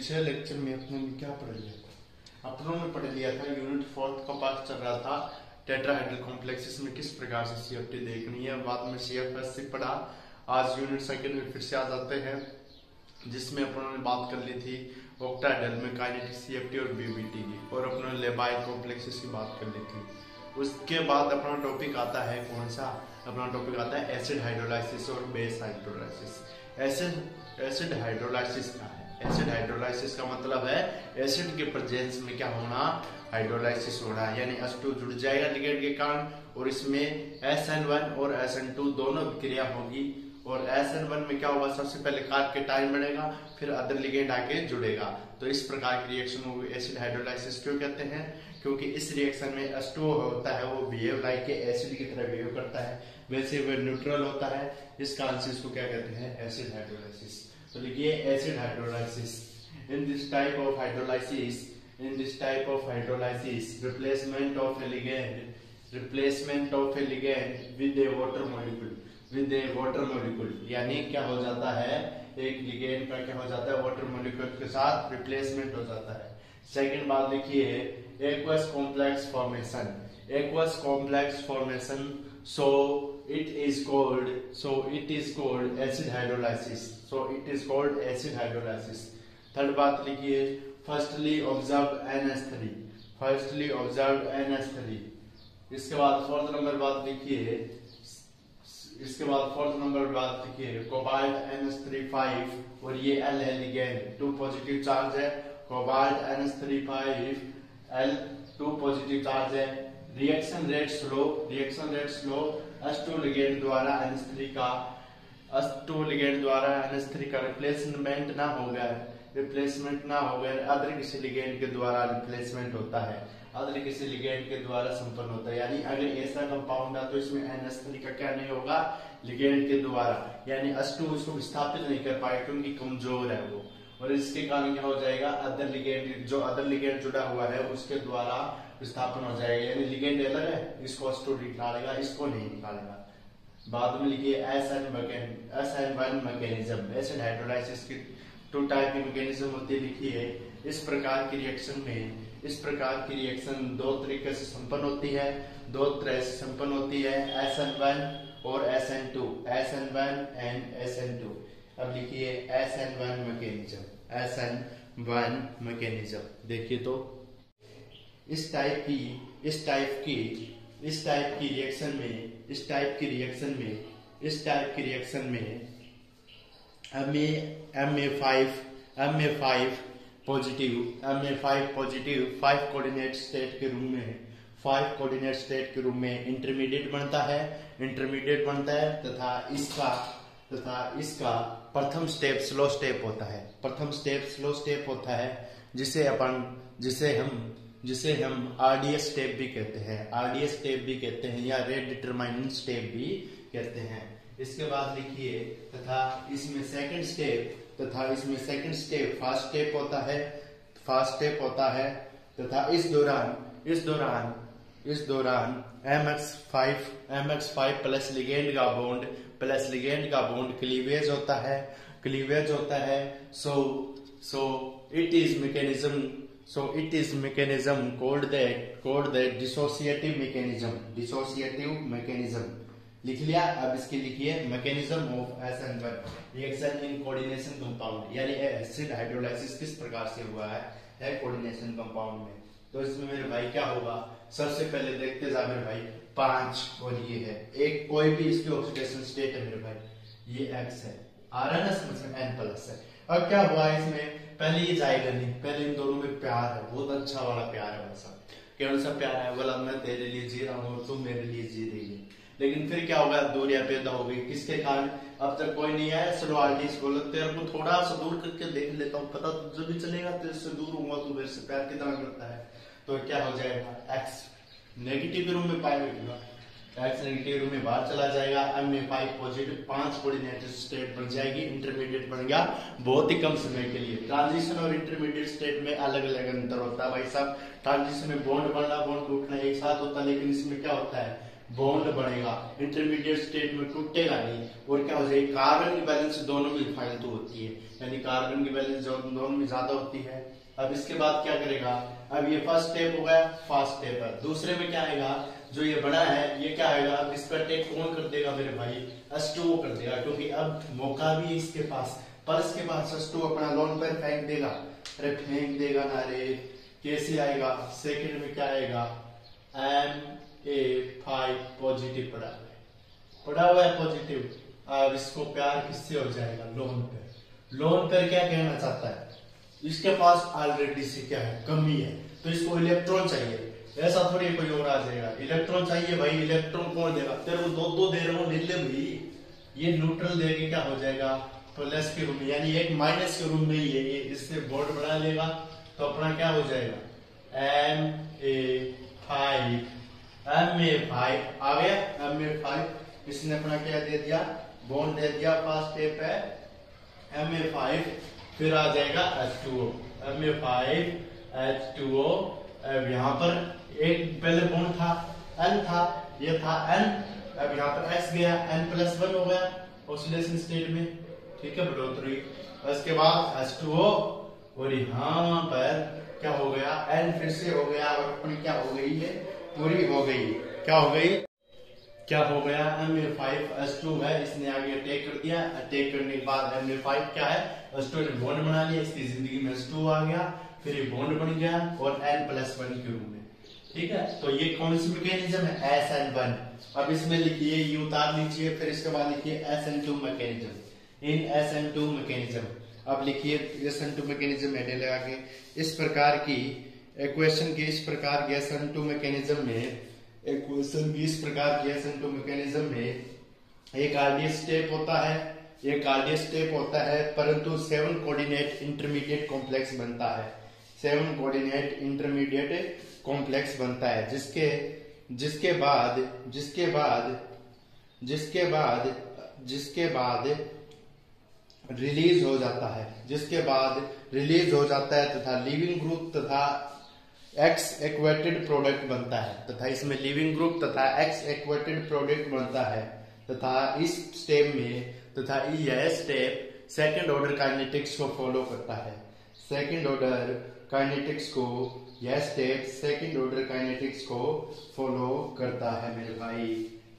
पिछले लेक्चर में अपने ने क्या पढ़ लिया था? अपनों ने पढ़ लिया था यूनिट 4 का पाठ चल रहा था टेट्राहेड्रल कॉम्प्लेक्सेस में किस प्रकार से सीएफटी देखनी है। बाद में सीएफएस से पढ़ा। आज यूनिट सेकंड में फिर से आ जाते हैं जिसमें अपनों ने बात कर ली थी ऑक्टाहेड्रल में काइनेटिक सीएफटी और बीबीटी की, और अपनों ने लेबाइड कॉम्प्लेक्सेस की बात कर ली थी। उसके बाद अपना टॉपिक आता है कौन सा? अपना टॉपिक आता है एसिड हाइड्रोलाइसिस और बेस हाइड्रोलाइसिस। एसिड हाइड्रोलाइसिस क्या है? एसिड हाइड्रोलाइसिस का मतलब है एसिड के प्रेजेंस में क्या होना? हाइड्रोलाइसिस होना, यानी H2 जुड़ जाएगा लिगेंड के कारण और इसमें SN1 और SN2 दोनों क्रिया होगी। और SN1 में क्या होगा? सबसे पहले कार्बोकेटाइन बनेगा, फिर अदर लिगेंड आके जुड़ेगा। तो इस प्रकार की रिएक्शन होगी। एसिड हाइड्रोलाइसिस क्यों कहते हैं? क्योंकि इस रिएक्शन में H2 होता है वो बिहेव लाइक के एसिड की तरह बिहेव करता है, वैसे वह न्यूट्रल होता है। इस कारण से इसको क्या कहते हैं? Acid hydrolysis. तो लिखिए acid hydrolysis. In this type of hydrolysis replacement of a ligand with a water molecule, यानी क्या हो जाता है? एक लिगेंड का क्या हो जाता है? वाटर मोलिक्यूल के साथ रिप्लेसमेंट हो जाता है। सेकंड बात लिखिए aqueous complex formation, so it is called acid hydrolysis। Third बात लिखिए firstly observed NH3। इसके बाद फोर्थ नंबर बात लिखिए कोबाल्ट NH3 और ये L है लिगेंड, 2 पॉजिटिव चार्ज है। Cobalt NH3 L 2 positive charge है। Reaction rate slow. H2 ligand द्वारा NH3 का रिप्लेसमेंट ना हो गया, अदर किसी लिगेंड के द्वारा रिप्लेसमेंट होता है, अदर किसी लिगेंड के द्वारा संपन्न होता है। यानी अगर ऐसा कंपाउंड है तो इसमें NH3 का क्या नहीं होगा? लिगेंड के द्वारा, यानी H2 उसको विस्थापित नहीं कर पाएगा क्योंकि कमजोर है वो, और इसके कारण क्या हो जाएगा? अदर लिगेंड जुड़ा हुआ है उसके द्वारा विस्थापन हो जाएगा। यानी लिगेंड अलग है, इसको H2 निकालेगा, इसको नहीं निकालेगा। बाद में लिखिए SN1 मैकेनिज्म। एसिड हाइड्रोलाइसिस की 2 टाइप की मैकेनिज्म होती है। लिखिए इस प्रकार की रिएक्शन 2 तरीके से संपन्न होती है, SN1 और SN2, SN1 एंड SN2। अब लिखिए SN1 मैकेनिज्म। देखिए तो इस टाइप की रिएक्शन में Ma5 पॉजिटिव 5 कोऑर्डिनेट स्टेट के रूप में इंटरमीडिएट बनता है तथा इसका प्रथम स्टेप स्लो स्टेप होता है जिसे हम RDS स्टेप भी कहते हैं या रेट डिटरमाइनिंग स्टेप भी कहते हैं। इसके बाद लिखिए तथा इसमें सेकंड स्टेप फास्ट स्टेप होता है तथा इस दौरान MX5 प्लस लिगेंड का बॉन्ड क्लीवेज होता है। So it is mechanism called that dissociative mechanism। लिख लिया। अब इसके लिखिए mechanism of SN1 reaction in coordination compound, यानी एसिड हाइड्रोलाइसिस किस प्रकार से हुआ है कोऑर्डिनेशन कंपाउंड में। तो इसमें मेरे भाई क्या होगा? सबसे पहले देखते जा मेरे भाई 5 और ये है एक, कोई भी इसकी ऑक्सीडेशन स्टेट है मेरे भाई, ये X है, RNS मतलब N+ है। अब क्या हुआ इसमें? पहले ये जाएगा नहीं, पहले इन दोनों में प्यार है, बहुत अच्छा वाला प्यार है। वैसा कौन सा प्यार है? बोला मैं तेरे लिए जी रहा हूँ, तुम मेरे लिए जी रही है। लेकिन फिर क्या होगा? दूरियां पैदा हो गई। किसके कारण? अब तक कोई नहीं आया। चलो आर्टिस्ट बोलो तेरे को थोड़ा सा दूर करके देख लेता हूँ, पता तुझे भी चलेगा, तेरे से दूर होगा तू मेरे से प्यार कितना करता है। तो क्या हो जाएगा? X नेगेटिव रूम में पाएगा, X नेगेटिव रूम में बाहर चला जाएगा। Ma5 पॉजिटिव 5 कोऑर्डिनेटेड स्टेट बन जाएगी, इंटरमीडिएट बन गया बहुत ही कम समय के लिए। ट्रांजिशन और इंटरमीडिएट स्टेट में अलग अलग अंतर होता है भाई साहब। ट्रांजिशन में बॉन्ड बनना बॉन्ड टूटना एक साथ होता है, लेकिन इसमें क्या होता है? बॉन्ड बनेगा, इंटरमीडिएट स्टेट में टूटेगा नहीं, और क्या हो जाएगी, कार्बन की बैलेंस दोनों में फालतू होती है, यानी कार्बन की बैलेंस दोनों में ज्यादा होती है। अब इसके बाद क्या करेगा, अब ये फर्स्ट स्टेप हो गया, फर्स्ट स्टेप है। दूसरे में क्या आएगा, जो ये बड़ा है ये क्या आएगा, अब इस पर टेक कौन कर देगा मेरे भाई, H2O कर देगा, क्योंकि अब मौका भी इसके पास, पर इसके पास H2O अपना लोन पर फेंक देगा। अरे फेंक देगा ना रे, कैसे आएगा, सेकंड में क्या आएगा, Ma5 पॉजिटिव पड़ा हुआ है पॉजिटिव। अब इसको प्यार किससे हो जाएगा, लोन पर। लोन पर क्या कहना चाहता है, इसके पास ऑलरेडी से क्या है, कमी है, तो इसको इलेक्ट्रॉन चाहिए। ऐसा थोड़ी कोई और आ जाएगा, इलेक्ट्रॉन चाहिए भाई, इलेक्ट्रॉन कौन देगा, तेरे को दो दे रहा हूँ, ले ले भाई। ये न्यूट्रल देके क्या हो जाएगा, प्लस के रूम में, यानी एक माइनस के रूम में ही है ये, इससे बॉन्ड बना लेगा तो अपना क्या हो जाएगा, Ma5 आ गया, Ma5 इसने अपना क्या दे दिया, बॉन्ड दे दिया। फर्स्ट स्टेप है Ma5, फिर आ जाएगा H2O, Ma5H2O। अब यहाँ पर एक पहले बॉन्ड था, N था, ये था N, अब यहाँ पर X गया, N+1 हो गया ऑक्सीडेशन स्टेट में, ठीक है, बढ़ोतरी। उसके बाद H2O, और यहाँ पर क्या हो गया, N फिर से हो गया, और अपनी क्या हो गई है, पूरी हो गई, क्या हो गई, क्या हो गया, Ma5H2 है, इसने आगे अटैक कर दिया। अटैक करने के बाद Ma5 क्या है, H2 ने बॉन्ड बना लिया, इसकी जिंदगी में H2 आ गया, फिर ये बॉन्ड बन गया और N+1 के रूप में, ठीक है। तो ये कौन सी मैकेनिज्म है, SN1। अब इसमें लिखिए, ये उतार लीजिए, फिर इसके बाद लिखिए SN2 मैकेनिज्म। इन SN2 मैकेनिज्म, अब लिखिए SN2 मैकेनिज्म हेडे लगा के, इस प्रकार की इक्वेशन की, इस प्रकार की SN2 मैकेनिज्म में, इक्वेशन की इस प्रकार की SN2 मैकेनिज्म में एक आरडीएस स्टेप होता है, एक आरडीएस स्टेप होता है, परंतु 7 कोऑर्डिनेट इंटरमीडिएट कॉम्प्लेक्स बनता है, 7 कोऑर्डिनेट इंटरमीडिएट कॉम्प्लेक्स बनता है, जिसके बाद रिलीज हो जाता है, तथा लिविंग ग्रुप तथा एक्स एक्वेटेड प्रोडक्ट बनता है, तथा इसमें लिविंग ग्रुप तथा एक्स एक्वेटेड प्रोडक्ट बनता है, तथा इस स्टेप में, तथा यह स्टेप सेकंड ऑर्डर काइनेटिक्स को फॉलो करता है। सेकंड ऑर्डर काइनेटिक्स को, यह स्टेप सेकंड ऑर्डर काइनेटिक्स को फॉलो करता है मेरे भाई,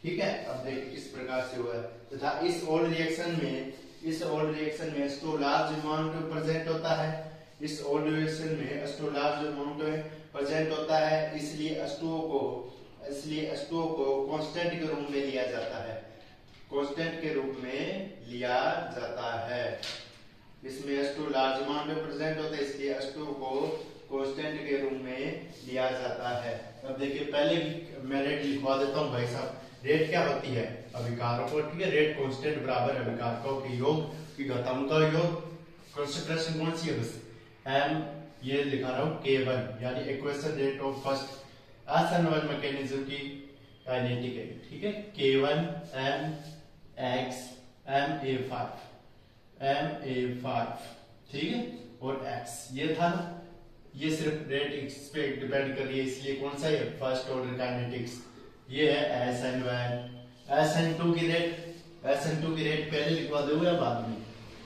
ठीक है। अब देख किस प्रकार से हुआ है, तथा इस ऑल रिएक्शन में H2 लार्ज अमाउंट में प्रेजेंट होता है, इस ऑल रिएक्शन में H2 लार्ज अमाउंट में प्रेजेंट होता है, इसलिए H2O को कांस्टेंट के रूप में लिया जाता है, कांस्टेंट के रूप में लिया जाता है। इसमें H2 लार्ज अमाउंट में प्रेजेंट होता है, इसलिए H2O को कांस्टेंट के रूप में लिया जाता है। अब देखिए, पहले मैं रेट लिखवा देता हूँ भाई साहब। रेट क्या होती है, अभिकारकों को, ठीक है, रेट कांस्टेंट बराबर अभिकारकों के योग की घातांक का योग। कंसंट्रेशन कौन सी है, बस M ये लिखा रहा हूँ K1, यानी equation rate of first SN1 mechanism की काइनेटिक है, ठीक है। K1 MX Ma5, ठीक है, और X ये था ना, ये सिर्फ रेट इस पे डिपेंड कर रही है, इसलिए कौन सा है, फर्स्ट ऑर्डर काइनेटिक्स। ये है SN1। SN2 की रेट पहले लिखवा दोगे या बाद में,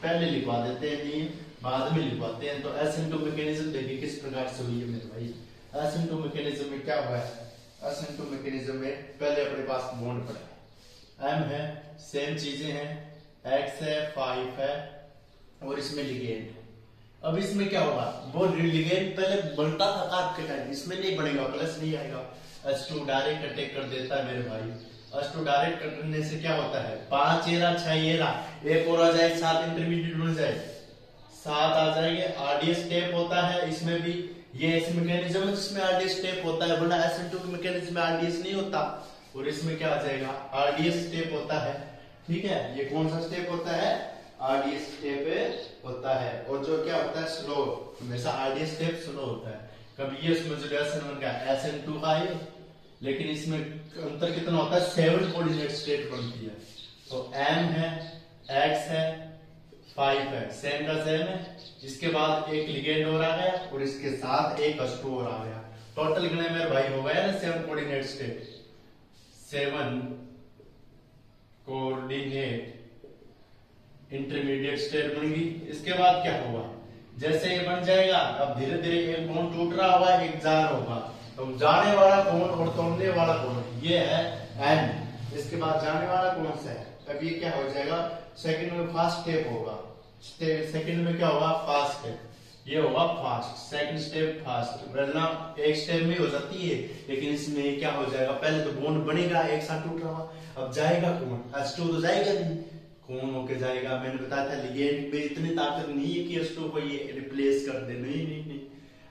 पहले लिखवा देते हैं, नहीं बाद में लिखवाते हैं। तो SN2 मैकेनिज्म देखिए किस प्रकार से हुई है मेरे भाई। SN2 मैकेनिज्म में क्या हुआ है, SN2 मैकेनिज्म में पहले अपने पास बॉन्ड पड़ा है, M है, सेम चीजें हैं, X है, 5 है, और इसमें लिगेंड। अब इसमें क्या होगा, वो लिगेंड पहले बनता था कार्ब के टाइम, इसमें नहीं बनेगा, प्लस नहीं आएगा, H2 डायरेक्ट अटैक कर देता है मेरे भाई। H2 डायरेक्ट करने से क्या होता है, 5 एरा 6 एरा, एक और आ जाए, 7 इंटरमीडिएट बन जाए, 7 आ जाएंगे। आरडीएस स्टेप होता है इसमें भी, ये इस मैकेनिज्म जिसमें आरडीएस स्टेप होता है, वरना SN2 के मैकेनिज्म में आरडीएस नहीं होता, और इसमें क्या आ जाएगा, आरडीएस स्टेप होता है, ठीक है। ये कौन सा स्टेप होता है, आरडीएस स्टेप होता है। और जो क्या होता है, स्लो, हमेशा आरडीएस स्टेप स्लो होता है। कभी ये इसमें जो SN1 का SN2 का है, लेकिन इसमें अंतर कितना होता है, 7 कोऑर्डिनेट स्टेट बनती है। तो M है, X है, 5 है, सेम का सेम है, इसके बाद एक लिगेंड और आ गया, और इसके साथ एक H2 और आ गया, टोटल कितने मेरे भाई हो गया ना, 7 coordinate state, 7 coordinate intermediate state बन गई। इसके बाद क्या होगा, जैसे ये बन जाएगा अब धीरे धीरे एक कोण टूट रहा होगा, एक जा रहा होगा, तो जाने वाला कोण और तोड़ने वाला कोण ये है n। इसके बाद जाने वाला कौन सा है, अब ये क्या हो जाएगा, सेकंड में फास्ट स्टेप होगा, सेकंड में क्या होगा, फास्ट स्टेप, ये होगा फास्ट, सेकंड स्टेप फास्ट, वरना एक स्टेप में हो जाती है, लेकिन इसमें क्या हो जाएगा, पहले तो बॉन्ड बनेगा एक साथ टूट रहा, अब जाएगा कौन, H2 तो जाएगा नहीं, कौन होके जाएगा, मैंने बताया था लिगेंड में इतनी ताकत नहीं है कि H2 को ये रिप्लेस कर दे, नहीं,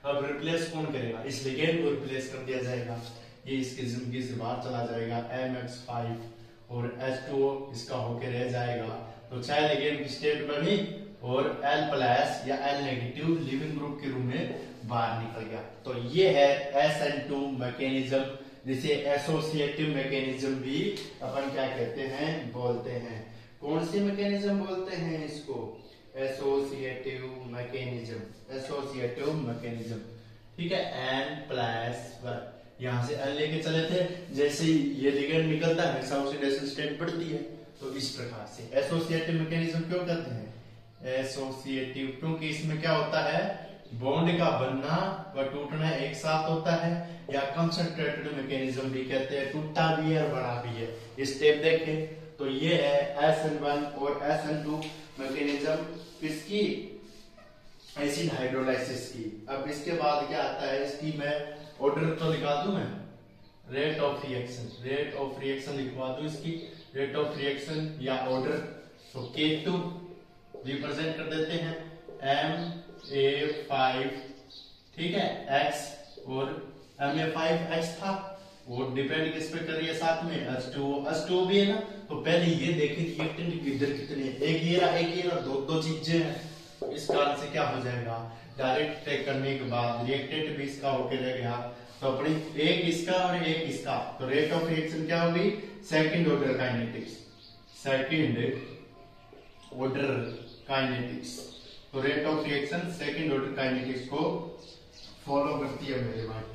अब रिप्लेस कौन करेगा, इस लिगेंड को रिप्लेस कर दिया जाएगा, ये इसकी जिंदगी से बाहर चला जाएगा, MX5 और H2O इसका होके रह जाएगा, तो चाहे लिगेंड की स्टेट बनी और L+ या L नेगेटिव लिविंग ग्रुप के रूप में बाहर निकल गया। तो ये है SN2 मैकेनिज्म, जिसे एसोसिएटिव मैकेनिज्म भी अपन क्या कहते हैं, बोलते हैं। कौन सी मैकेनिज्म बोलते हैं इसको, एसोसिएटिव मैकेनिज्म, एसोसिएटिव मैकेनिज्म, ठीक है। N+1 यहां से L लेके चले थे, जैसे ये लिगेंड निकलता है हमेशा ऑक्सीडेशन स्टेट बढ़ती है, तो इस प्रकार से एसोसिएटिव मैकेनिज्म क्यों कहते हैं, एसोसिएटिव क्योंकि इसमें क्या होता है, बॉन्ड का बनना व टूटना एक साथ होता है, या कंसंट्रेटेड मैकेनिज्म भी कहते हैं, टूटा भी है और बड़ा भी है। स्टेप देखें तो ये है SN1 और SN2 मैकेनिज्म किसकी, एसिड हाइड्रोलाइसिस की। अब इसके बाद क्या आता है, इसकी मैं ऑर्डर तो लिखा दूं, मैं रेट ऑफ रिएक्शन लिखवा दूं, इसकी रेट ऑफ रिएक्शन या ऑर्डर, तो K2 रिप्रेजेंट कर देते हैं MA5, ठीक है, X और MA5X था, वो डिपेंड किस पे कर रही है, साथ में H2O भी है ना, तो पहले ये देखें रिएक्टेंट इधर कितने हैं, एक ये रहा, दो चीजें हैं, इस कारण से क्या हो जाएगा, डायरेक्ट टेक करने के बाद रिएक्टेंट भी इसका होके रह गया, तो अपनी एक इसका और एक इसका, तो रेट ऑफ रिएक्शन क्या होगी, सेकंड ऑर्डर काइनेटिक्स, तो rate of reaction second order kinetics को फॉलो करती है मेरे भाई।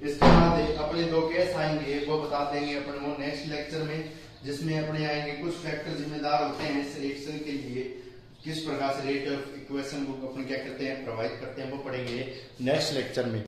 इसके बाद अपने दो केस आएंगे, वो बता देंगे अपन वो नेक्स्ट लेक्चर में, जिसमें अपने आएंगे कुछ फैक्टर जिम्मेदार होते हैं इस रिएक्शन के लिए, किस प्रकार से रेट ऑफ इक्वेशन को अपन क्या करते हैं, प्रोवाइड करते हैं, वो पढ़ेंगे नेक्स्ट लेक्चर में।